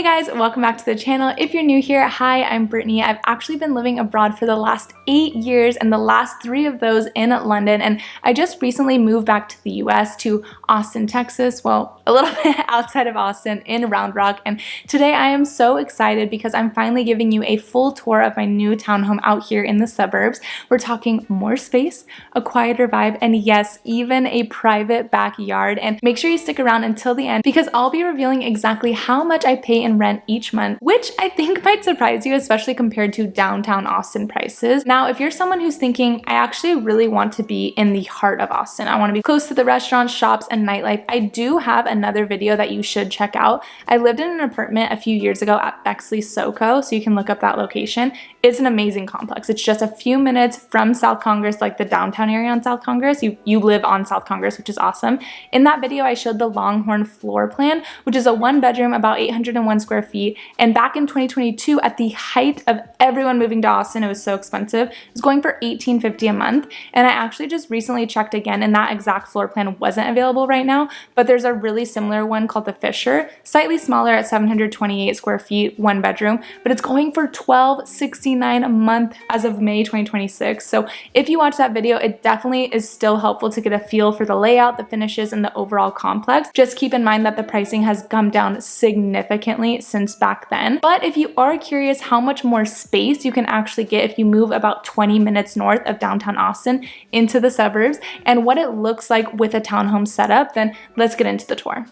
guys, welcome back to the channel. If you're new here, hi, I'm Brittany. I've actually been living abroad for the last 8 years and the last 3 of those in London, and I just recently moved back to the US to Austin, Texas, well, a little bit outside of Austin in Round Rock, and today I am so excited because I'm finally giving you a full tour of my new townhome out here in the suburbs. We're talking more space, a quieter vibe, and yes, even a private backyard. And make sure you stick around until the end because I'll be revealing exactly how much I pay in rent each month, which I think might surprise you, especially compared to downtown Austin prices. Now, if you're someone who's thinking, I actually really want to be in the heart of Austin, I want to be close to the restaurants, shops, and nightlife, I do have another video that you should check out. I lived in an apartment a few years ago at Bexley, SoCo, so you can look up that location. It's an amazing complex. It's just a few minutes from South Congress, like the downtown area on South Congress. You live on South Congress, which is awesome. In that video, I showed the Longhorn floor plan, which is a 1-bedroom, about 801 square feet. And back in 2022, at the height of everyone moving to Austin, it was so expensive. It was going for $18.50 a month. And I actually just recently checked again, and that exact floor plan wasn't available right now, but there's a really similar one called the Fisher, slightly smaller at 728 square feet, 1-bedroom, but it's going for $12.69 a month as of May 2026. So if you watch that video, it definitely is still helpful to get a feel for the layout, the finishes, and the overall complex. Just keep in mind that the pricing has come down significantly since back then. But if you are curious how much more space you can actually get if you move about 20 minutes north of downtown Austin into the suburbs and what it looks like with a townhome setup, then let's get into the tour.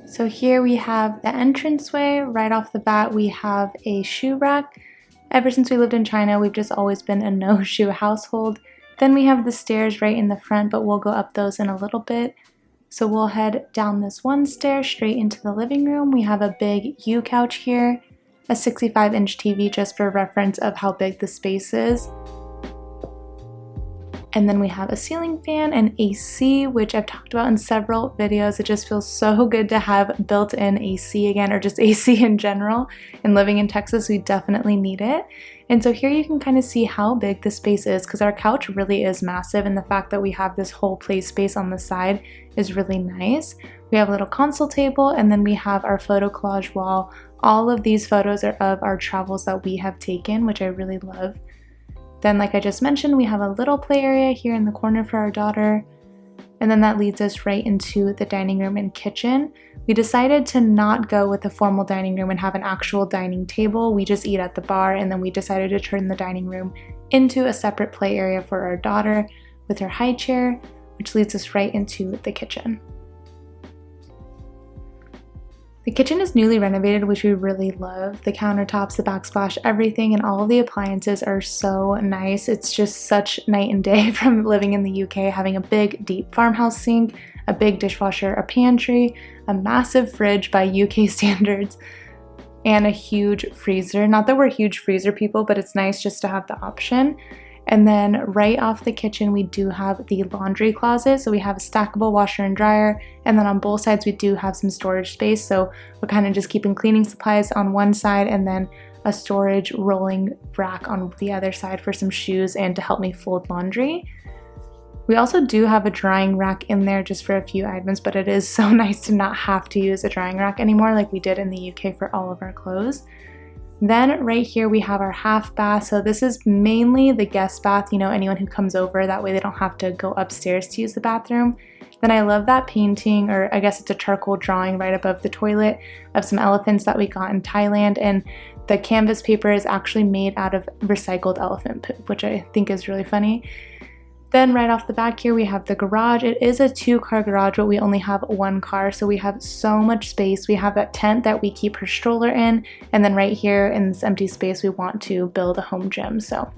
So here we have the entranceway. Right off the bat, we have a shoe rack. Ever since we lived in China, we've just always been a no-shoe household. Then we have the stairs right in the front, but we'll go up those in a little bit. So we'll head down this one stair straight into the living room. We have a big U couch here, a 65-inch TV just for reference of how big the space is. And then we have a ceiling fan and AC, which I've talked about in several videos. It just feels so good to have built-in AC again, or just AC in general. And living in Texas, we definitely need it. And so here you can kind of see how big the space is because our couch really is massive, and the fact that we have this whole play space on the side is really nice. We have a little console table, and then we have our photo collage wall. All of these photos are of our travels that we have taken, which I really love. Then, like I just mentioned, we have a little play area here in the corner for our daughter. And then that leads us right into the dining room and kitchen. We decided to not go with a formal dining room and have an actual dining table. We just eat at the bar, and then we decided to turn the dining room into a separate play area for our daughter with her high chair, which leads us right into the kitchen. The kitchen is newly renovated, which we really love. The countertops, the backsplash, everything, and all of the appliances are so nice. It's just such night and day from living in the UK, having a big, deep farmhouse sink, a big dishwasher, a pantry, a massive fridge by UK standards, and a huge freezer. Not that we're huge freezer people, but it's nice just to have the option. And then right off the kitchen, we do have the laundry closet. So we have a stackable washer and dryer. And then on both sides, we do have some storage space. So we're kind of just keeping cleaning supplies on one side and then a storage rolling rack on the other side for some shoes and to help me fold laundry. We also do have a drying rack in there just for a few items, but it is so nice to not have to use a drying rack anymore like we did in the UK for all of our clothes. Then right here we have our half bath. So this is mainly the guest bath, anyone who comes over, that way they don't have to go upstairs to use the bathroom. Then I love that painting, or I guess it's a charcoal drawing right above the toilet of some elephants that we got in Thailand, and the canvas paper is actually made out of recycled elephant poop, which I think is really funny. Then right off the back here, we have the garage. It is a 2-car garage, but we only have 1 car, so we have so much space. We have that tent that we keep her stroller in, and then right here in this empty space, we want to build a home gym. So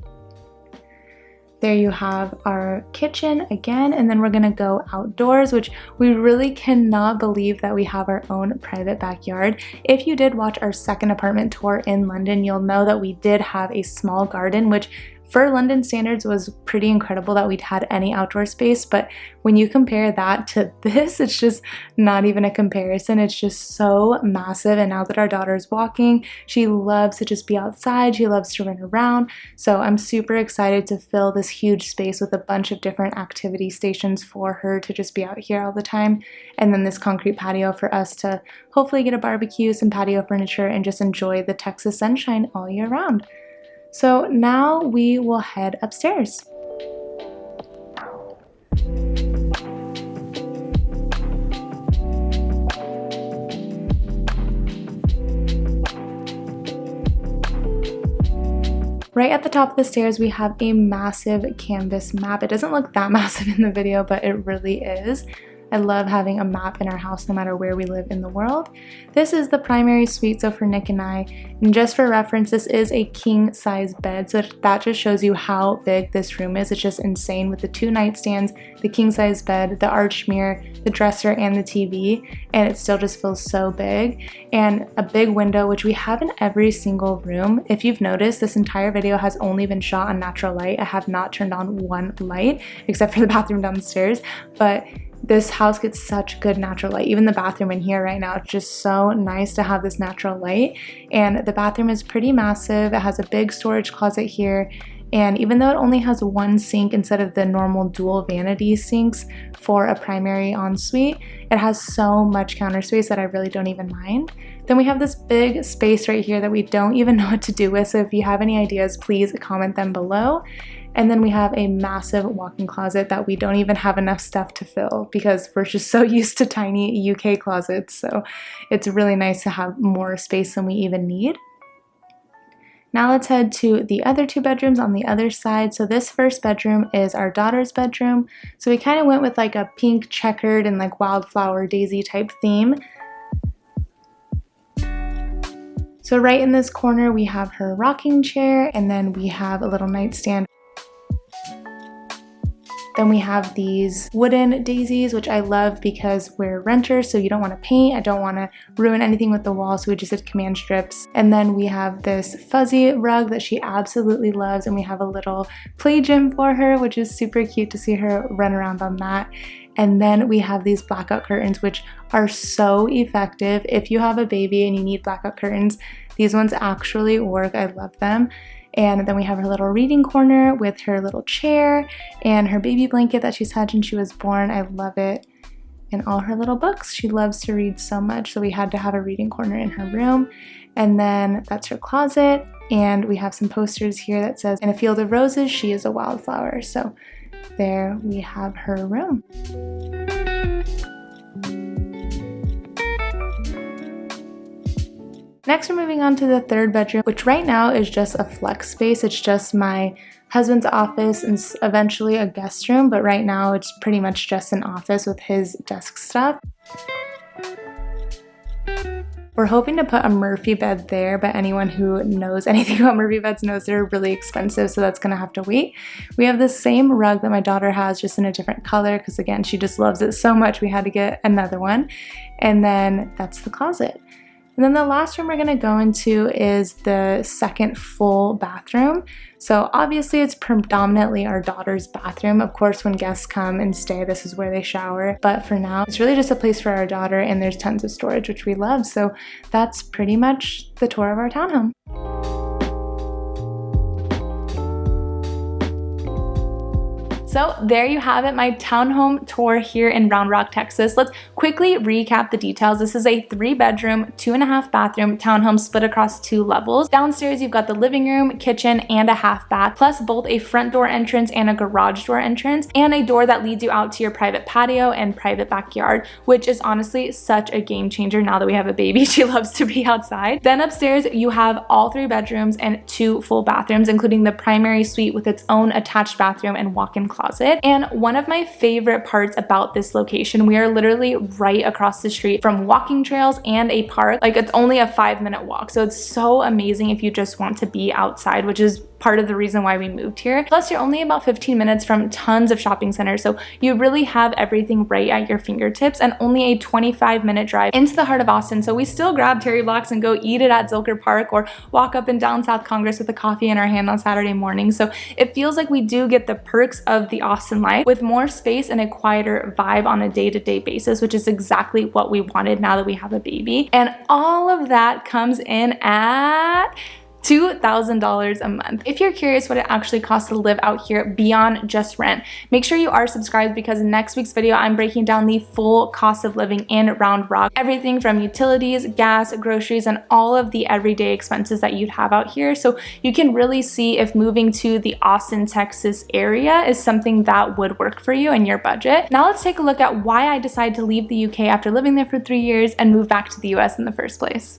there you have our kitchen again, and then we're gonna go outdoors, which we really cannot believe that we have our own private backyard. If you did watch our second apartment tour in London, you'll know that we did have a small garden, which for London standards, it was pretty incredible that we'd had any outdoor space, but when you compare that to this, it's just not even a comparison. It's just so massive, and now that our daughter's walking, she loves to just be outside. She loves to run around, so I'm super excited to fill this huge space with a bunch of different activity stations for her to just be out here all the time, and then this concrete patio for us to hopefully get a barbecue, some patio furniture, and just enjoy the Texas sunshine all year round. So now we will head upstairs. Right at the top of the stairs, we have a massive canvas map. It doesn't look that massive in the video, but it really is. I love having a map in our house no matter where we live in the world. This is the primary suite, so for Nick and I. And just for reference, this is a king size bed, so that just shows you how big this room is. It's just insane with the 2 nightstands, the king size bed, the arch mirror, the dresser, and the TV, and it still just feels so big. And a big window, which we have in every single room. If you've noticed, this entire video has only been shot on natural light. I have not turned on one light, except for the bathroom downstairs, but this house gets such good natural light. Even the bathroom in here right now, it's just so nice to have this natural light. And the bathroom is pretty massive. It has a big storage closet here. And even though it only has 1 sink instead of the normal dual vanity sinks for a primary ensuite, it has so much counter space that I really don't even mind. Then we have this big space right here that we don't even know what to do with. So if you have any ideas, please comment them below. And then we have a massive walk-in closet that we don't even have enough stuff to fill because we're just so used to tiny UK closets. So it's really nice to have more space than we even need. Now let's head to the other 2 bedrooms on the other side. So this first bedroom is our daughter's bedroom. So we kind of went with like a pink checkered and like wildflower daisy type theme. So right in this corner we have her rocking chair, and then we have a little nightstand. Then we have these wooden daisies, which I love because we're renters, so you don't want to paint. I don't want to ruin anything with the wall, so we just did command strips. And then we have this fuzzy rug that she absolutely loves, and we have a little play gym for her, which is super cute to see her run around on that. And then we have these blackout curtains, which are so effective. If you have a baby and you need blackout curtains, these ones actually work. I love them. And then we have her little reading corner with her little chair and her baby blanket that she's had since she was born. I love it. And all her little books. She loves to read so much, so we had to have a reading corner in her room. And then that's her closet. And we have some posters here that says, "In a field of roses, she is a wildflower." So there we have her room. Next, we're moving on to the 3rd bedroom, which right now is just a flex space. It's just my husband's office and eventually a guest room, but right now it's pretty much just an office with his desk stuff. We're hoping to put a Murphy bed there, but anyone who knows anything about Murphy beds knows they're really expensive, so that's gonna have to wait. We have the same rug that my daughter has, just in a different color, because again, she just loves it so much we had to get another one. And then that's the closet. And then the last room we're going to go into is the second full bathroom. So obviously it's predominantly our daughter's bathroom. Of course, when guests come and stay, this is where they shower. But for now, it's really just a place for our daughter, and there's tons of storage, which we love. So that's pretty much the tour of our townhome. So there you have it, my townhome tour here in Round Rock, Texas. Let's quickly recap the details. This is a 3-bedroom, 2.5 bathroom townhome split across 2 levels. Downstairs, you've got the living room, kitchen, and a half bath, plus both a front door entrance and a garage door entrance, and a door that leads you out to your private patio and private backyard, which is honestly such a game changer now that we have a baby. She loves to be outside. Then upstairs, you have all 3 bedrooms and 2 full bathrooms, including the primary suite with its own attached bathroom and walk-in closet. And one of my favorite parts about this location, we are literally right across the street from walking trails and a park. Like, it's only a 5-minute walk, so it's so amazing if you just want to be outside, which is part of the reason why we moved here. Plus, you're only about 15 minutes from tons of shopping centers, so you really have everything right at your fingertips, and only a 25-minute drive into the heart of Austin. So we still grab Terry Blocks and go eat it at Zilker Park, or walk up and down South Congress with a coffee in our hand on Saturday morning. So it feels like we do get the perks of the Austin life with more space and a quieter vibe on a day-to-day basis, which is exactly what we wanted now that we have a baby. And all of that comes in at $2,000 a month. If you're curious what it actually costs to live out here beyond just rent, make sure you are subscribed, because in next week's video, I'm breaking down the full cost of living in Round Rock. Everything from utilities, gas, groceries, and all of the everyday expenses that you'd have out here. So you can really see if moving to the Austin, Texas area is something that would work for you and your budget. Now let's take a look at why I decided to leave the UK after living there for 3 years and move back to the US in the first place.